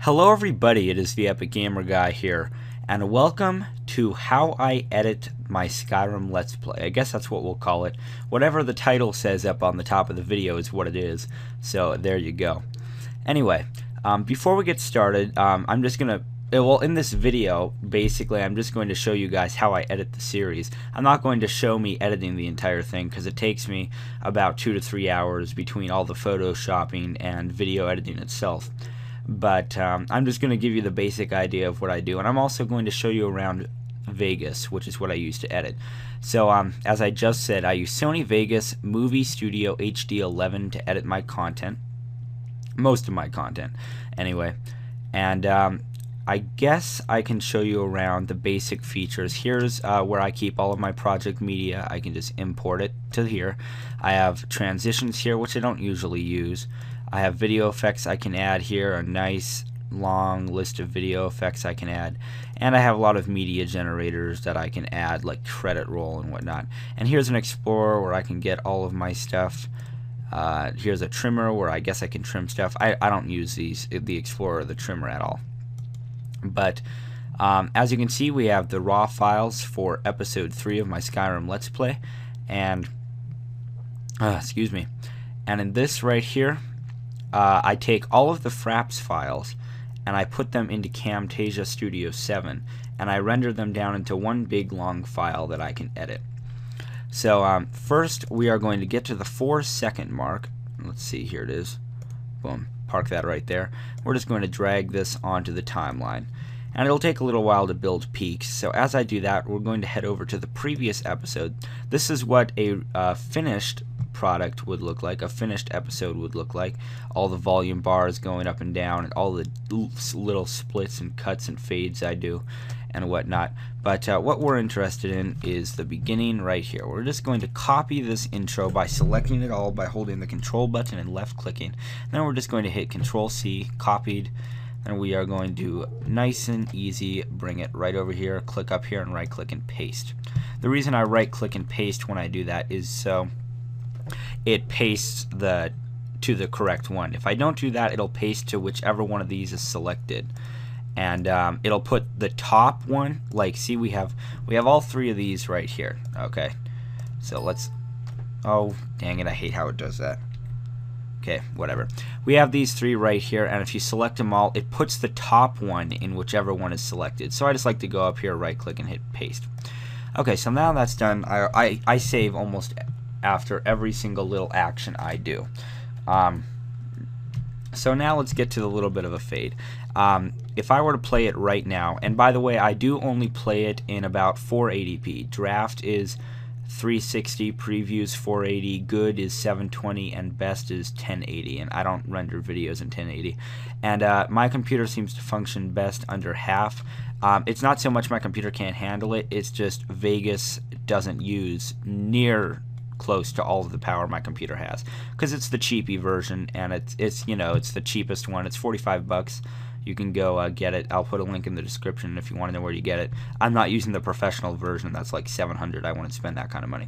Hello everybody, it is TheEpicGamerGuy here, and welcome to how I edit my Skyrim Let's Play. I guess that's what we'll call it. Whatever the title says up on the top of the video is what it is, so there you go. Anyway, before we get started, I'm just going to, in this video, basically I'm just going to show you guys how I edit the series. I'm not going to show me editing the entire thing because it takes me about 2 to 3 hours between all the photoshopping and video editing itself. But I'm just going to give you the basic idea of what I do, and I'm also going to show you around Vegas, which is what I use to edit. So as I just said, I use Sony Vegas Movie Studio HD11 to edit my content, most of my content anyway, and I guess I can show you around the basic features. Here's where I keep all of my project media. I can just import it to here. I have transitions here, which I don't usually use. I have video effects I can add here, a nice long list of video effects I can add, and I have a lot of media generators that I can add, like credit roll and whatnot. And here's an explorer where I can get all of my stuff. Here's a trimmer where I guess I can trim stuff. I don't use the explorer or the trimmer at all. But as you can see, we have the raw files for episode 3 of my Skyrim Let's Play, and excuse me, and in this right here, I take all of the Fraps files and I put them into Camtasia Studio 7 and I render them down into one big long file that I can edit. So first we are going to get to the 4-second mark. Let's see, here it is. Boom, park that right there. We're just going to drag this onto the timeline, and it'll take a little while to build peaks. So as I do that, we're going to head over to the previous episode. This is what a finished product would look like, a finished episode would look like. All the volume bars going up and down, and all the little splits and cuts and fades I do and whatnot. But what we're interested in is the beginning right here. We're just going to copy this intro by selecting it all by holding the control button and left clicking. Then we're just going to hit Control C, copied, and we are going to nice and easy bring it right over here, click up here and right click and paste. The reason I right click and paste when I do that is so it pastes to the correct one. If I don't do that, it'll paste to whichever one of these is selected, and it'll put the top one. Like, see, we have all 3 of these right here. Okay, so let's. Oh, dang it! I hate how it does that. Okay, whatever. We have these 3 right here, and if you select them all, it puts the top one in whichever one is selected. So I just like to go up here, right click, and hit paste. Okay, so now that's done. I save almost after every single little action I do. So now let's get to the little bit of a fade. If I were to play it right now, and by the way, I do only play it in about 480p. Draft is 360, previews 480, good is 720, and best is 1080, and I don't render videos in 1080. And my computer seems to function best under half. It's not so much my computer can't handle it, it's just Vegas doesn't use near close to all of the power my computer has, because it's the cheapy version, and it's you know, it's the cheapest one. It's 45 bucks. You can go get it. I'll put a link in the description if you want to know where you get it. I'm not using the professional version. That's like 700. I wouldn't spend that kind of money.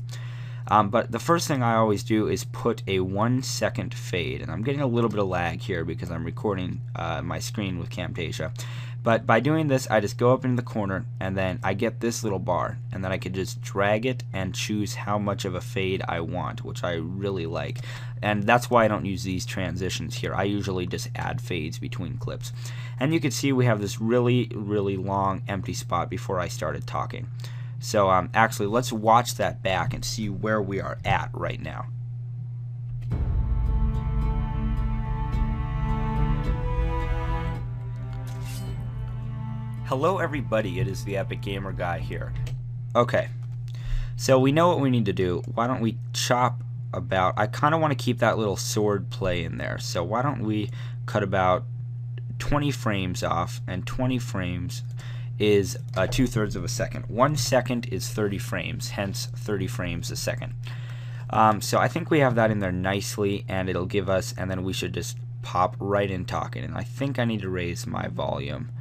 But the first thing I always do is put a 1-second fade, and I'm getting a little bit of lag here because I'm recording my screen with Camtasia. But by doing this, I just go up in the corner, and then I get this little bar, and then I can just drag it and choose how much of a fade I want, which I really like. And that's why I don't use these transitions here. I usually just add fades between clips. And you can see we have this really, really long empty spot before I started talking. So actually, let's watch that back and see where we are at right now. Hello everybody, it is TheEpicGamerGuy here. Okay, so we know what we need to do. Why don't we chop about, I kind of want to keep that little sword play in there, so why don't we cut about 20 frames off, and 20 frames is 2/3 of a second. 1 second is 30 frames, hence 30 frames a second. So I think we have that in there nicely, and it'll give us, and then we should just pop right in talking. And I think I need to raise my volume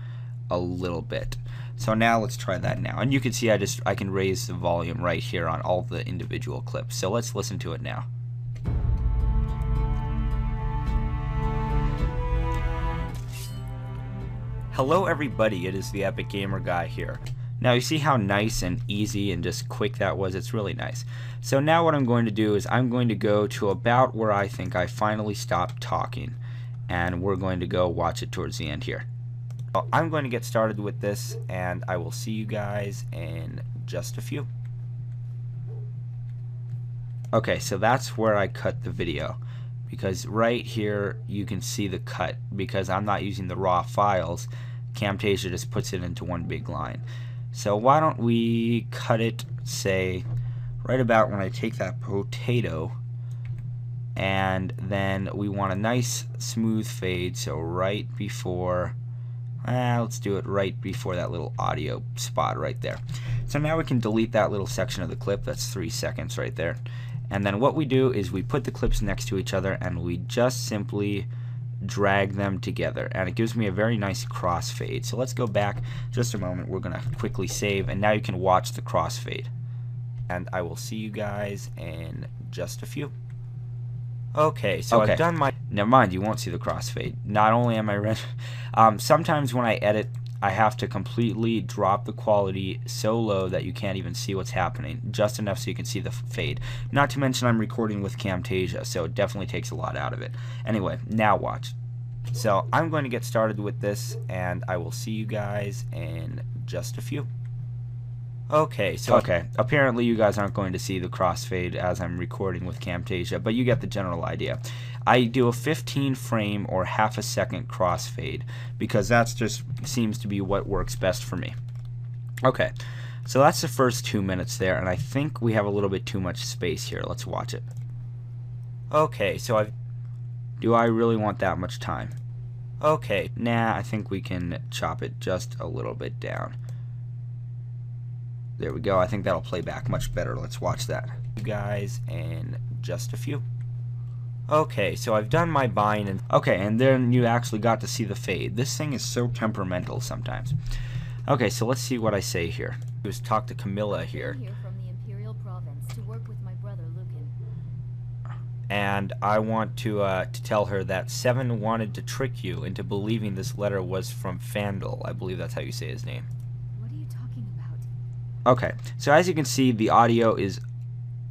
a little bit. So now let's try that now. And you can see I can raise the volume right here on all the individual clips. So let's listen to it now. Hello everybody, it is the Epic Gamer Guy here. Now you see how nice and easy and just quick that was? It's really nice. So now what I'm going to do is I'm going to go to about where I think I finally stopped talking, and we're going to go watch it towards the end here. Well, I'm going to get started with this, and I will see you guys in just a few. Okay, so that's where I cut the video, because right here you can see the cut. Because I'm not using the raw files, Camtasia just puts it into one big line. So why don't we cut it, say, right about when I take that potato, and then we want a nice smooth fade, so right before, let's do it right before that little audio spot right there. So now we can delete that little section of the clip. That's 3 seconds right there. And then what we do is we put the clips next to each other and we just simply drag them together, and it gives me a very nice crossfade. So let's go back just a moment. We're gonna quickly save, and now you can watch the crossfade, and I will see you guys in just a few. Okay, so I've done my... Never mind, you won't see the crossfade. Not only am I sometimes when I edit, I have to completely drop the quality so low that you can't even see what's happening, just enough so you can see the fade. Not to mention I'm recording with Camtasia, so it definitely takes a lot out of it. Anyway, now watch. So I'm going to get started with this, and I will see you guys in just a few. Okay, so apparently you guys aren't going to see the crossfade as I'm recording with Camtasia, but you get the general idea. I do a 15 frame or half a second crossfade because that's just seems to be what works best for me. Okay, so that's the first 2 minutes there, and I think we have a little bit too much space here. Let's watch it. Okay, so do I really want that much time? Okay, nah, I think we can chop it just a little bit down. There we go. I think that'll play back much better. Let's watch that. You guys in just a few. Okay, so I've done my bind, and and then you actually got to see the fade. This thing is so temperamental sometimes. Okay, so let's see what I say here. Just talk to Camilla here. I'm here from the Imperial Province to work with my brother Lucan. And I want to tell her that Seven wanted to trick you into believing this letter was from Fandel. I believe that's how you say his name. What are you talking about? Okay, so as you can see, the audio is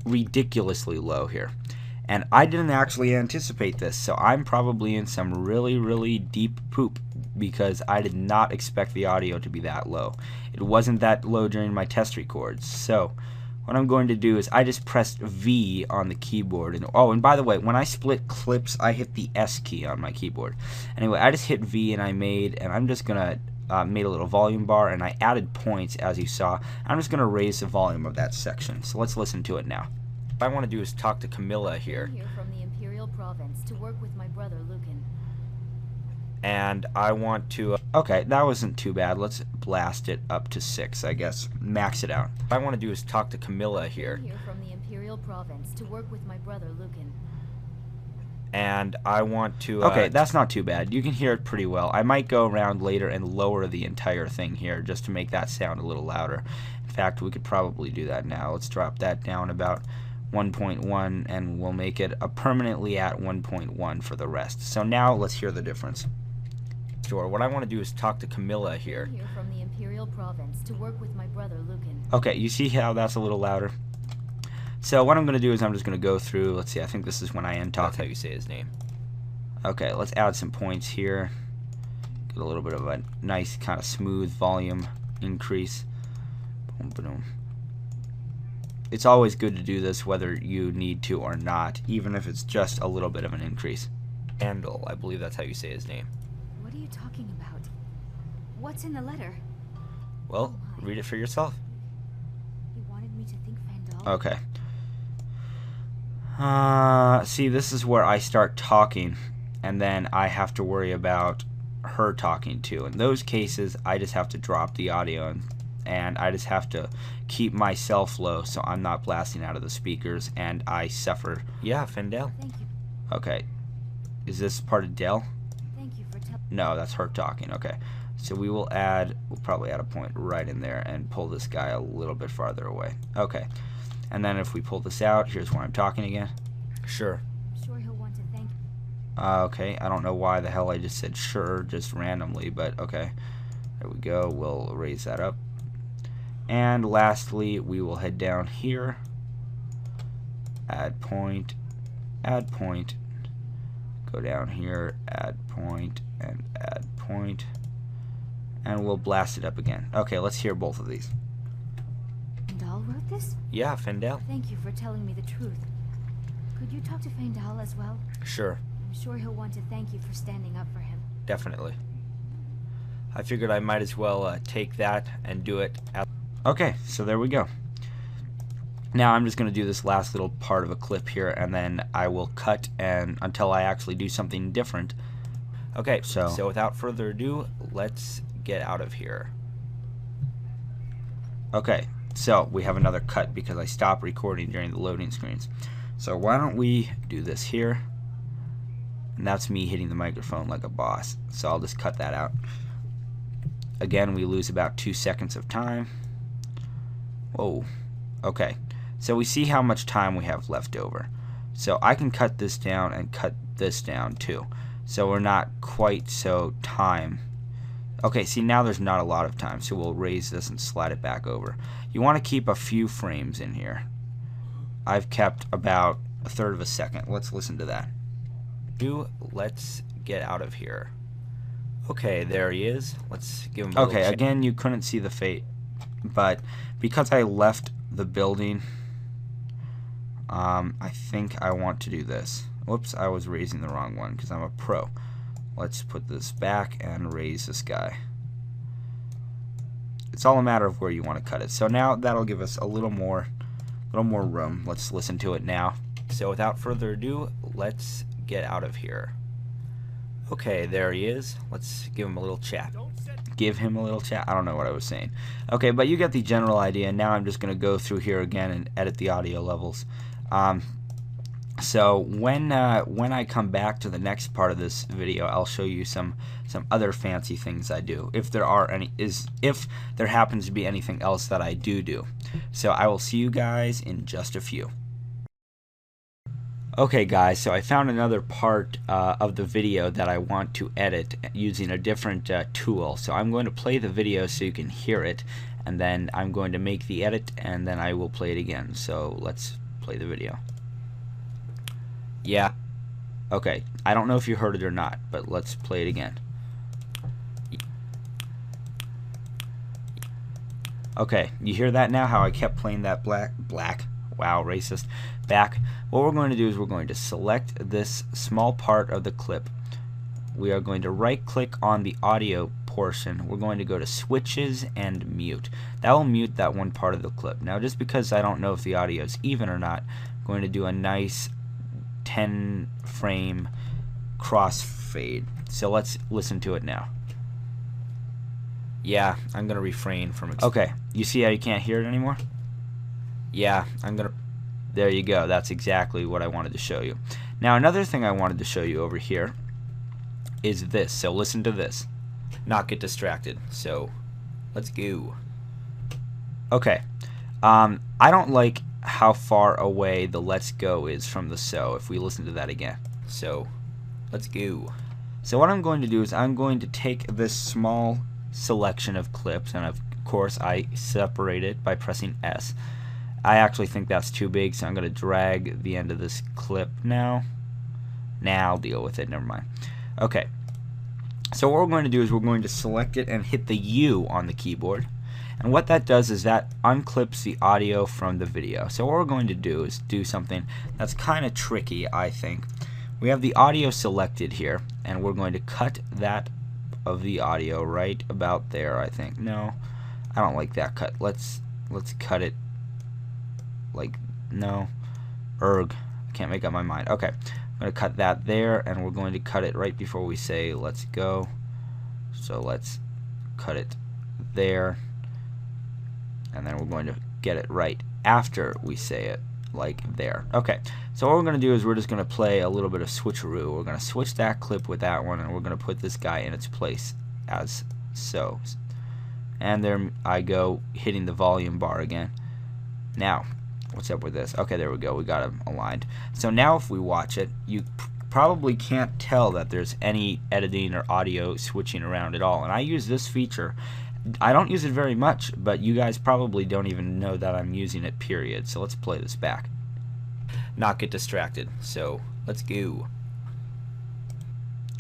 ridiculously low here. And I didn't actually anticipate this, so I'm probably in some really, really deep poop because I did not expect the audio to be that low. It wasn't that low during my test records. So what I'm going to do is I just pressed V on the keyboard. And oh, and by the way, when I split clips, I hit the S key on my keyboard. Anyway, I just hit V and I'm just going to made a little volume bar, and I added points as you saw. I'm just going to raise the volume of that section. So let's listen to it now. What I want to do is talk to Camilla here. I'm here from the Imperial Province to work with my brother Lucan. And I want to... okay, that wasn't too bad. Let's blast it up to 6, I guess. Max it out. What I want to do is talk to Camilla here. I'm here from the Imperial Province to work with my brother Lucan. And I want to... okay, that's not too bad. You can hear it pretty well. I might go around later and lower the entire thing here just to make that sound a little louder. In fact, we could probably do that now. Let's drop that down about 1.1, and we'll make it permanently at 1.1 for the rest. So now let's hear the difference. Sure, what I want to do is talk to Camilla here. I'm here from the Imperial Province to work with my brother Lucan. Okay, you see how that's a little louder? So what I'm going to do is I'm just going to go through, let's see, I think this is when I end talking. That's how you say his name. Okay, let's add some points here. Get a little bit of a nice kind of smooth volume increase. Boom, boom. It's always good to do this whether you need to or not, even if it's just a little bit of an increase. Fandel, I believe that's how you say his name. What are you talking about? What's in the letter? Well, read it for yourself. He wanted me to think Fandel. Okay. See, this is where I start talking, and then I have to worry about her talking too. In those cases, I just have to drop the audio, and I just have to keep myself low so I'm not blasting out of the speakers, and I suffer. Yeah, Fandel. Thank you. Okay. Is this part of Dell? Thank you for telling. No, that's her talking. Okay. So we'll probably add a point right in there and pull this guy a little bit farther away. Okay. And then if we pull this out, here's where I'm talking again. Sure. I'm sure he'll want to thank you. Okay, I don't know why the hell I just said sure just randomly, but okay. There we go. We'll raise that up. And lastly, we will head down here. Add point. Add point. Go down here. Add point. And add point. And we'll blast it up again. Okay, let's hear both of these. Fendal wrote this? Yeah, Fendal. Thank you for telling me the truth. Could you talk to Fendal as well? Sure. I'm sure he'll want to thank you for standing up for him. Definitely. I figured I might as well take that and do it. Okay, so there we go. Now I'm just going to do this last little part of a clip here, and then I will cut and until I actually do something different. Okay, so without further ado, let's get out of here. Okay, so we have another cut because I stopped recording during the loading screens. So why don't we do this here? And that's me hitting the microphone like a boss. So I'll just cut that out. Again, we lose about 2 seconds of time. Whoa. Okay. So we see how much time we have left over. So I can cut this down and cut this down too. So we're not quite so time. Okay, see now there's not a lot of time. So we'll raise this and slide it back over. You want to keep a few frames in here. I've kept about 1/3 of a second. Let's listen to that. Let's get out of here. Okay, there he is. Let's give him a little check. Again, you couldn't see the fate, but because I left the building, I think I want to do this. Whoops, I was raising the wrong one because I'm a pro. Let's put this back and raise this guy. It's all a matter of where you want to cut it. So now that'll give us a little more room. Let's listen to it now. So without further ado, let's get out of here. Okay, there he is. Let's give him a little chat. Give him a little chat? I don't know what I was saying. Okay, but you get the general idea. Now I'm just going to go through here again and edit the audio levels. So when I come back to the next part of this video, I'll show you some other fancy things I do. If there happens to be anything else that I do. So I will see you guys in just a few. Okay guys, so I found another part of the video that I want to edit using a different tool. So I'm going to play the video so you can hear it, and then I'm going to make the edit, and then I will play it again. So let's play the video. Yeah. Okay, I don't know if you heard it or not, but let's play it again. Okay, you hear that now, how I kept playing that black, wow, racist, back. What we're going to do is we're going to select this small part of the clip. We are going to right click on the audio portion. We're going to go to switches and mute. That will mute that one part of the clip. Now just because I don't know if the audio is even or not, I'm going to do a nice 10 frame crossfade. So let's listen to it now. Yeah, I'm going to refrain from okay, you see how you can't hear it anymore? Yeah, there you go. That's exactly what I wanted to show you. Now another thing I wanted to show you over here is this. So listen to this. Not get distracted. So let's go. Okay. I don't like how far away the let's go is from the so. If we listen to that again. So let's go. So what I'm going to do is I'm going to take this small selection of clips, and of course I separate it by pressing S. I actually think that's too big, so I'm going to drag the end of this clip now. Now I'll deal with it, never mind. Okay, so what we're going to do is we're going to select it and hit the U on the keyboard. And what that does is that unclips the audio from the video. So what we're going to do is do something that's kind of tricky, I think. We have the audio selected here, and we're going to cut that of the audio right about there, I think. No, I don't like that cut. Let's cut it like, no, I can't make up my mind. Okay, I'm going to cut that there, and we're going to cut it right before we say let's go. So let's cut it there, and then we're going to get it right after we say it, like there. Okay, so what we're going to do is we're just going to play a little bit of switcheroo. We're going to switch that clip with that one, and we're going to put this guy in its place as so. And there I go, hitting the volume bar again. Now, what's up with this? Okay, there we go. We got him aligned. So now if we watch it, you probably can't tell that there's any editing or audio switching around at all. And I use this feature. I don't use it very much, but you guys probably don't even know that I'm using it, period. So let's play this back. Not get distracted. So let's go.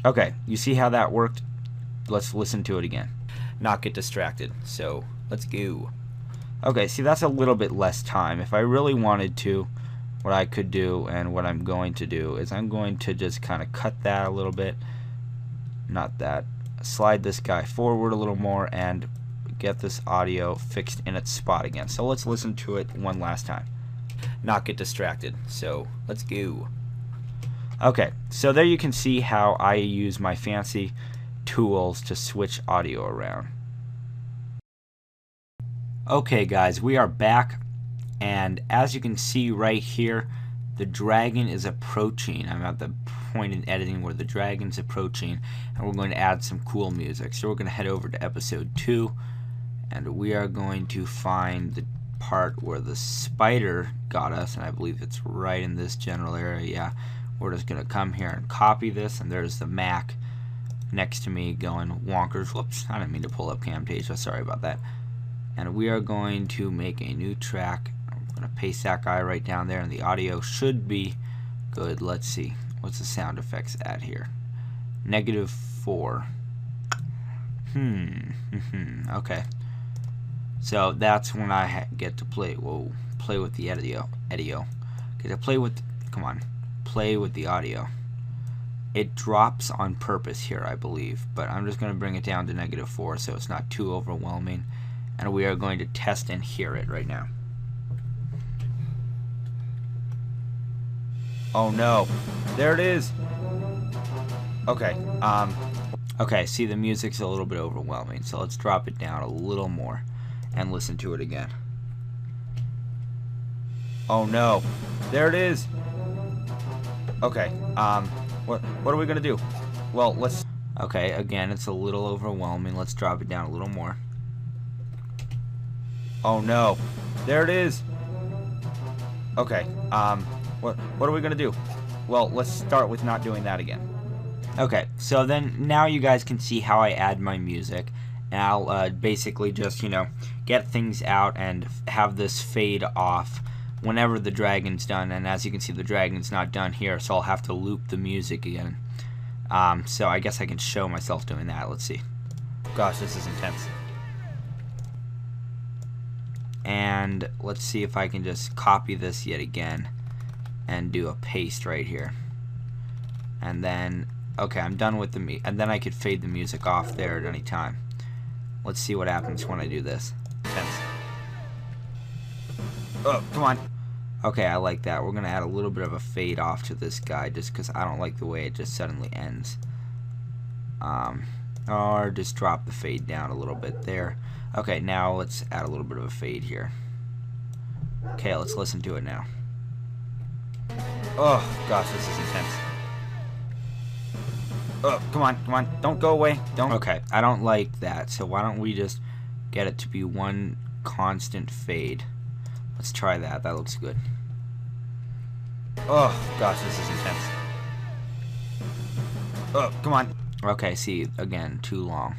Okay, you see how that worked? Let's listen to it again. Not get distracted. So let's go. Okay, see, that's a little bit less time. If I really wanted to, what I could do and what I'm going to do is I'm going to just kind of cut that a little bit. Not that. Slide this guy forward a little more and get this audio fixed in its spot again. So let's listen to it one last time. Not get distracted. So let's go. Okay, so there you can see how I use my fancy tools to switch audio around. Okay guys, we are back, and as you can see right here, the dragon is approaching. I'm at the point in editing where the dragon's approaching, and we're going to add some cool music. So we're going to head over to episode 2, and we are going to find the part where the spider got us, and I believe it's right in this general area. Yeah, we're just going to come here and copy this, and there's the Mac next to me going wonkers. Whoops, I didn't mean to pull up Camtasia, sorry about that. And we are going to make a new track. I'm going to paste that guy right down there, and the audio should be good. Let's see. What's the sound effects at here? -4. Okay. So that's when I get to play. Whoa. Play with the audio. Get to play with. Come on. Play with the audio. It drops on purpose here, I believe. But I'm just going to bring it down to -4 so it's not too overwhelming. And we are going to test and hear it right now. Oh no, there it is. Okay, okay, see, the music's a little bit overwhelming, so let's drop it down a little more and listen to it again. Oh no, there it is. Okay, what are we gonna do? Well, let's, okay, again, it's a little overwhelming. Let's drop it down a little more. Oh no, there it is. Okay, what are we gonna do? Well, let's start with not doing that again. Okay, so then now you guys can see how I add my music, and I'll basically just, you know, get things out and have this fade off whenever the dragon's done. And as you can see, the dragon's not done here, so I'll have to loop the music again. So I guess I can show myself doing that. Let's see. Gosh, this is intense. And let's see if I can just copy this yet again and do a paste right here. And then, okay, I'm done with the and then I could fade the music off there at any time. Let's see what happens when I do this. Oh, come on. Okay, I like that. We're gonna add a little bit of a fade off to this guy just because I don't like the way it just suddenly ends. Or just drop the fade down a little bit there. Okay, now let's add a little bit of a fade here. Okay, let's listen to it now. Oh, gosh, this is intense. Oh, come on, don't go away. Don't. Okay, I don't like that, so why don't we just get it to be one constant fade. Let's try that. That looks good. Oh, gosh, this is intense. Oh, come on. Okay, see, again, too long.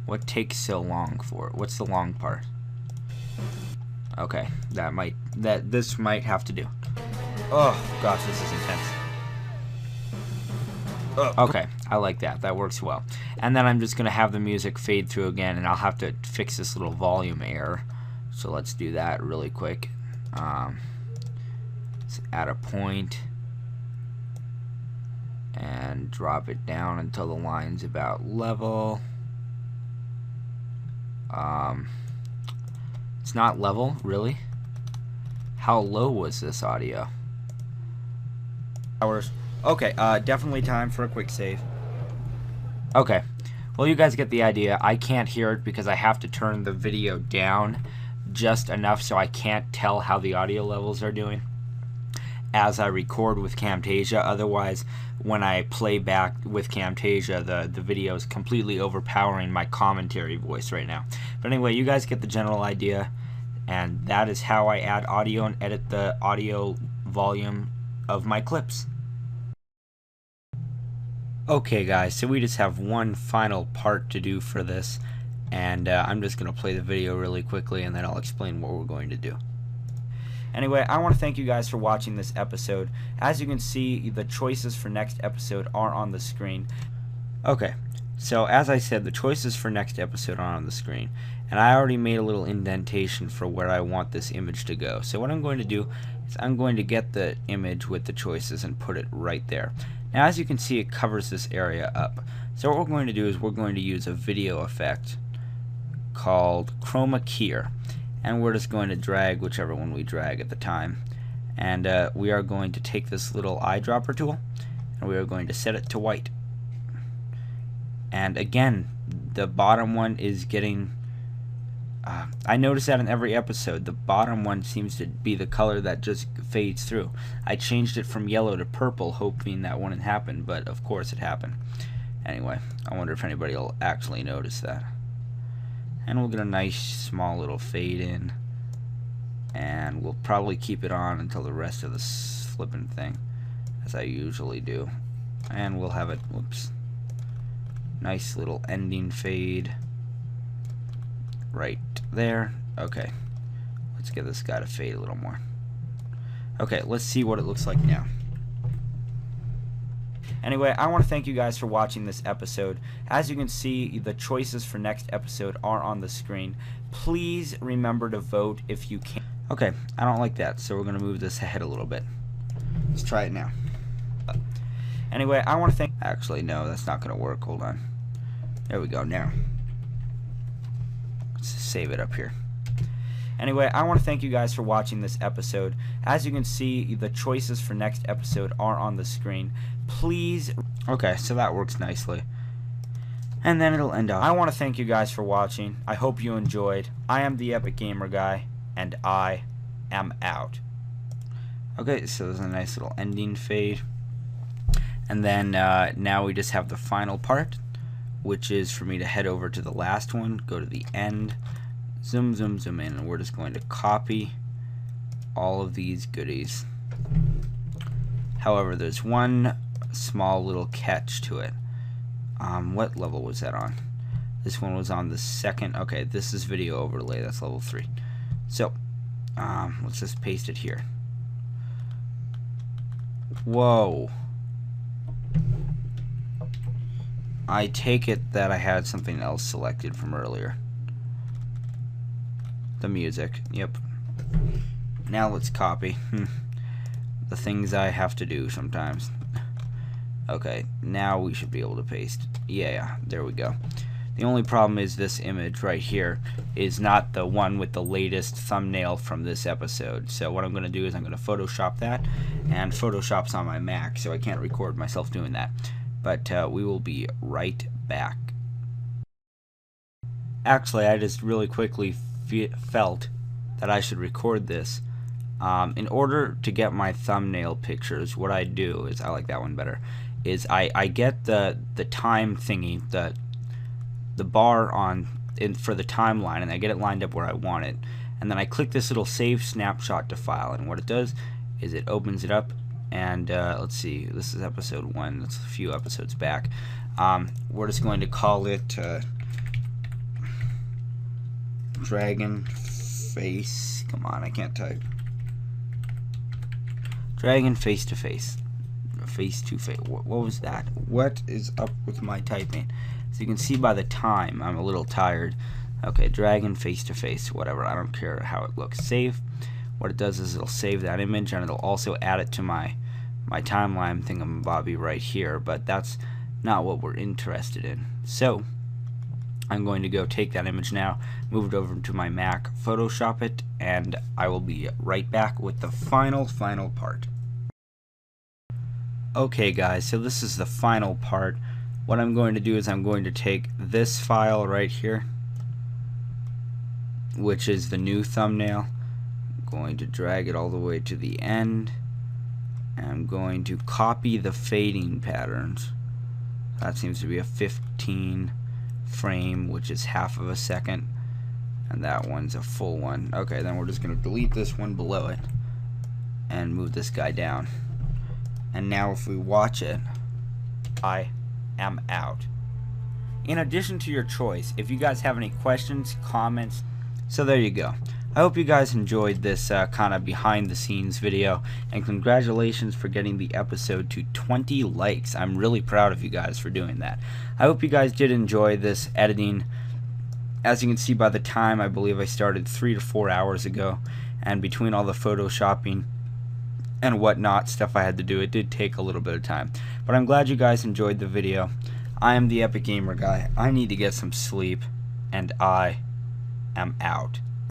What takes so long for it? What's the long part? Okay, this might have to do. Oh gosh, this is intense. Okay, I like that. That works well. And then I'm just gonna have the music fade through again, and I'll have to fix this little volume error. So let's do that really quick. Let's add a point and drop it down until the line's about level. It's not level, really? How low was this audio? Okay, definitely time for a quick save. Okay, well, you guys get the idea. I can't hear it because I have to turn the video down just enough so I can't tell how the audio levels are doing as I record with Camtasia. Otherwise, when I play back with Camtasia, the video is completely overpowering my commentary voice right now. But anyway, you guys get the general idea, and that is how I add audio and edit the audio volume of my clips. Okay guys, so we just have one final part to do for this, and I'm just going to play the video really quickly and then I'll explain what we're going to do. Anyway, I want to thank you guys for watching this episode. As you can see, the choices for next episode are on the screen. Okay, so as I said, the choices for next episode are on the screen, and I already made a little indentation for where I want this image to go. So what I'm going to do is I'm going to get the image with the choices and put it right there. Now as you can see, it covers this area up. So what we're going to do is we're going to use a video effect called chroma keyer, and we're just going to drag whichever one we drag at the time, and we are going to take this little eyedropper tool and we are going to set it to white. And again, the bottom one is getting I notice that in every episode the bottom one seems to be the color that just fades through. I changed it from yellow to purple hoping that wouldn't happen, but of course it happened. Anyway, I wonder if anybody will actually notice that. And we'll get a nice small little fade in, and we'll probably keep it on until the rest of the flipping thing, as I usually do. And we'll have it, whoops, nice little ending fade right there. Okay, let's get this guy to fade a little more. Okay, let's see what it looks like now. Anyway, I want to thank you guys for watching this episode. As you can see, the choices for next episode are on the screen. Please remember to vote if you can. Okay, I don't like that, so we're going to move this ahead a little bit. Let's try it now. Anyway, I want to thank... Actually, no, that's not going to work. Hold on. There we go, now. Let's save it up here. Anyway, I want to thank you guys for watching this episode. As you can see, the choices for next episode are on the screen. Please... Okay, so that works nicely. And then it'll end up. I want to thank you guys for watching. I hope you enjoyed. I am the Epic Gamer Guy, and I am out. Okay, so there's a nice little ending fade. And then now we just have the final part, which is for me to head over to the last one, go to the end, zoom, zoom, zoom in, and we're just going to copy all of these goodies. However, there's one small little catch to it. What level was that on? This one was on the second. Okay, this is video overlay. That's level 3. So, let's just paste it here. Whoa. I take it that I had something else selected from earlier. The music. Yep. Now let's copy. The things I have to do sometimes. Okay, now we should be able to paste. Yeah, there we go. The only problem is this image right here is not the one with the latest thumbnail from this episode. So what I'm going to do is I'm going to Photoshop that, and Photoshop's on my Mac, so I can't record myself doing that. But we will be right back. Actually, I just really quickly felt that I should record this. In order to get my thumbnail pictures, what I do is, I like that one better, is I get the time thingy, the bar on for the timeline, and I get it lined up where I want it, and then I click this little save snapshot to file, and what it does is it opens it up, and let's see, this is episode 1, that's a few episodes back. We're just going to call it Dragon Face. Come on, I can't type. Dragon face to face. Face to face. What was that? What is up with my typing? So you can see by the time I'm a little tired. Okay, dragon face to face. Whatever. I don't care how it looks. Save. What it does is it'll save that image, and it'll also add it to my timeline thingamabobby right here. But that's not what we're interested in. So I'm going to go take that image now, move it over to my Mac, Photoshop it, and I will be right back with the final part. Okay guys, so this is the final part. What I'm going to do is I'm going to take this file right here, which is the new thumbnail. I'm going to drag it all the way to the end, and I'm going to copy the fading patterns. That seems to be a 15 frame, which is half of a second, and that one's a full one. Okay, then we're just going to delete this one below it and move this guy down. And now if we watch it, I am out. In addition to your choice, if you guys have any questions, comments, so there you go. I hope you guys enjoyed this kind of behind the scenes video, and congratulations for getting the episode to 20 likes. I'm really proud of you guys for doing that. I hope you guys did enjoy this editing. As you can see by the time, I believe I started 3 to 4 hours ago, and between all the photoshopping and whatnot stuff I had to do, it did take a little bit of time. But I'm glad you guys enjoyed the video. I am the Epic Gamer Guy. I need to get some sleep, and I am out.